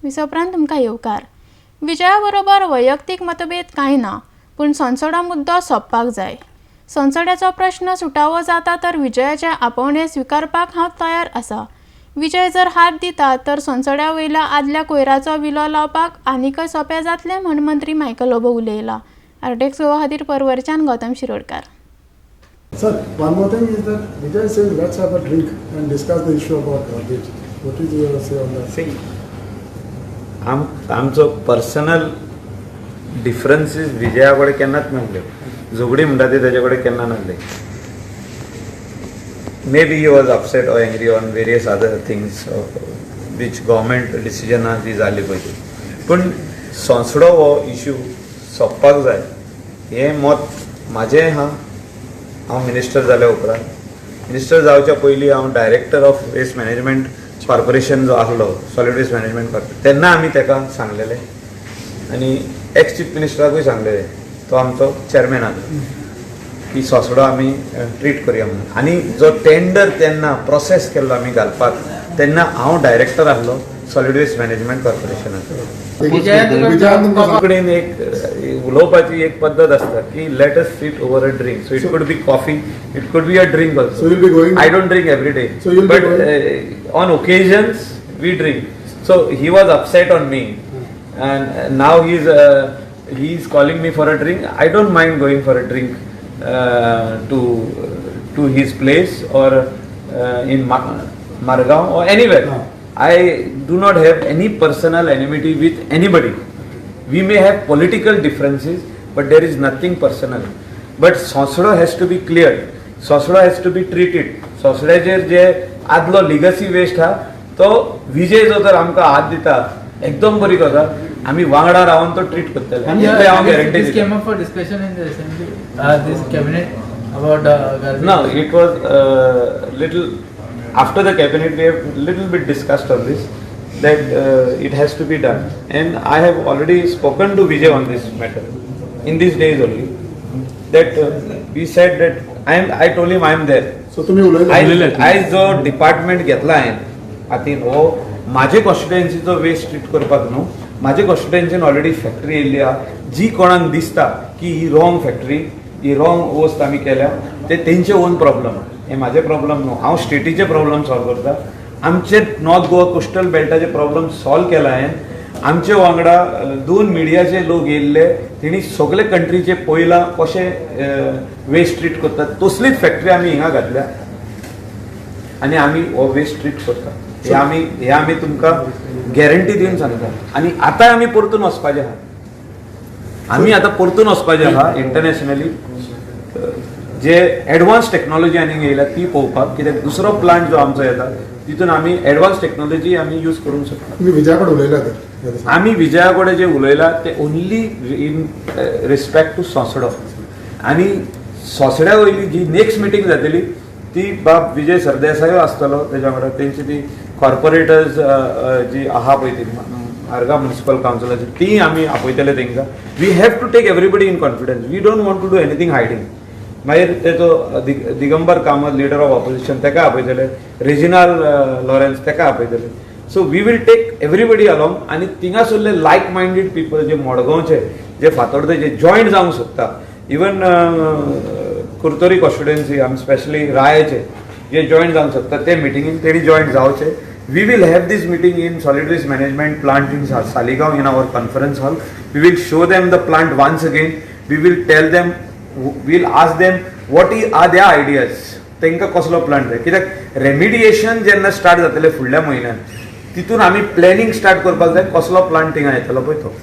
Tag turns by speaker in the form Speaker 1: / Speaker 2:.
Speaker 1: विसोपरांत तुमकां येवकार. विजया बरोबर वैयक्तीक मतभेद कांय ना, पूण संसदो मुद्दो सोंपपाक जाय. संसदेचो प्रश्न सुटावो जाता तर विजयाचे आपोवणे स्विकारपाक हांव तयार आसा. विजय जर हात दिता तर संसद्या वयल्या आदल्या कोयराचो विलो लावपाक आनीकय सोंपें जातलें म्हण मंत्री मायकल लोबो उलयला. आर्टेक्स गोवा खातीर परवरच्यान Gautam Shirodkar.
Speaker 2: Sir, one more thing is that Vijay says let's have a drink and discuss the issue about garbage. What is your say on that?
Speaker 3: See, आमचो पर्सनल डिफरन्सीस विजया कडेन केन्नाच नासले. झगडी म्हणटा ती तेजे कडेन केन्ना नासले. Maybe he was upset or angry on various other things which government decision ती जाली पळय. पूण संसदो हो इश्यू सोंपपाक जाय हें मत म्हाजें आहा. हांव मिनिस्टर जाल्या उपरांत मिनिस्टर जावच्या पयलीं हांव director of waste management corporation जो आसलो सॉलिड वेस्ट मॅनेजमेंट कॉर्पोरेशन तेन्ना आमी ताका सांगलेलें आनी एक्स चीफ मिनिस्टराकूय सांगलेलें तो आमचो चॅरमॅन आसलो की सोंसडो आमी ट्रीट करया म्हणून. आनी जो टेंडर तेन्ना प्रोसेस केल्लो आमी घालपाक तेन्ना हांव डायरेक्टर आसलो सॉलिड वेस्ट मॅनेजमेंट कॉर्पोरेशनाचो. कडेन एक उलोवपाची एक पद्दत आसता की let us seat over a drink. So it could be coffee, it could be a drink also. I don't drink every day, but on occasions we drink. So he was upset on me and now he's calling me for a drink. I don't mind going for a drink to his place or in Margaon or anywhere. I do not have any personal enmity with anybody. We may have political differences, but there is nothing personal. But संसदो has to be cleared. संसदो has to be treated. संसदेचेर जे आदलो legacy waste हा तो विजय जो तर आमकां हात दिता एकदम बरी गजाल. आमी वांगडा रावन तो ट्रीट करतले. हांव गॅरंटी
Speaker 4: दिता. Came up for discussion in the assembly. This cabinet about garbage.
Speaker 3: No, it was little. After the cabinet, we have little bit discussed on this, that it has to be done, and I have already spoken to Vijay on this matter in these days only. That we said that I told him I am there.
Speaker 2: So तुम्ही उलयले.
Speaker 3: I जो department घेतला हांवें हातीन हो म्हाजे कॉन्स्टिट्युएन्सीचो waste treat करपाक न्हू. म्हाजे कॉन्स्टिट्युएन्सीन ऑलरेडी फॅक्टरी येयल्ली आहा जी कोणाक दिसता की ही रॉंग फॅक्टरी, ही रॉंग वस्त आमी केल्या ते तेंचे ओन प्रॉब्लम. हे माझे प्रॉब्लेम न्हू. हांव स्टेटीचे प्रॉब्लेम सॉल्व करता. आमचे नॉर्थ गोवा कोस्टल बेल्टाचे प्रॉब्लेम सॉल्व केला हांवें. आमचे वांगडा 2 मिडियाचे लोक येयल्ले तेणी सगळे कंट्रीचे पयला कशे वेस्ट ट्रीट करतात तसलीच फॅक्टरी आमी हिंगा घातल्या आनी आमी हो वेस्ट ट्रीट करता. हे आमी तुमकां गॅरंटी दिवन सांगता. आनी आतां आमी परतून वचपाचे आहा. आमी आतां परतून वचपाचे आहा इंटरनॅशनली. जे एडवान्स टेक्नॉलॉजी आनी येयला ती पळोवपाक. कित्याक दुसरो प्लांट जो आमचो येता तितून आमी एडवान्स टेक्नॉलॉजी आमी यूज करूंक शकता.
Speaker 2: तुम्ही विजया कडेन उलयला तर
Speaker 3: आमी विजया कडेन जे उलयला ते ओन्ली इन रिस्पेक्ट टू संसदो. आनी संसड्या वयली जी नेक्स्ट मिटींग जातली ती बाब विजय सरदेसाय आसतलो तेज्या वांगडा. तेंची ती कॉर्पोरेटर्स जी आहा पळय ती मारगांव म्युनिसिपल कावन्सिलाची ती आमी आपयतले तेंकां. We have to take everybody in confidence. We don't want to do anything hiding. मागीर तेजो Digambar Kamat leader of opposition ताका आपयतले. रेजिनाल लॉरेन्स ताका आपयतले. So we will take everybody along. आनी थिंगासरले लायक मायंडेड पीपल जे मडगांवचे जे फातोर्डे जे जॉयंट जावंक सोदता इवन कुर्तोरी कॉन्स्टिट्युएन्सी आमी स्पेशली रायाचे जे जॉयंट जावंक सोदता ते मिटिंगेन तेणी जॉयंट जावचे. We will have this meeting in solid waste management plant in Saligaon in our conference hall. We will show them the plant once again. We will tell them, we will ask them what are their ideas. तेंका कसलो plant जाय. कित्याक remediation जेन्ना start जातले फुडल्या म्हयन्यान तितून आमी प्लॅनिंग स्टार्ट करपाक जाय कसलो प्लांट थिंगा येतलो पळय तो.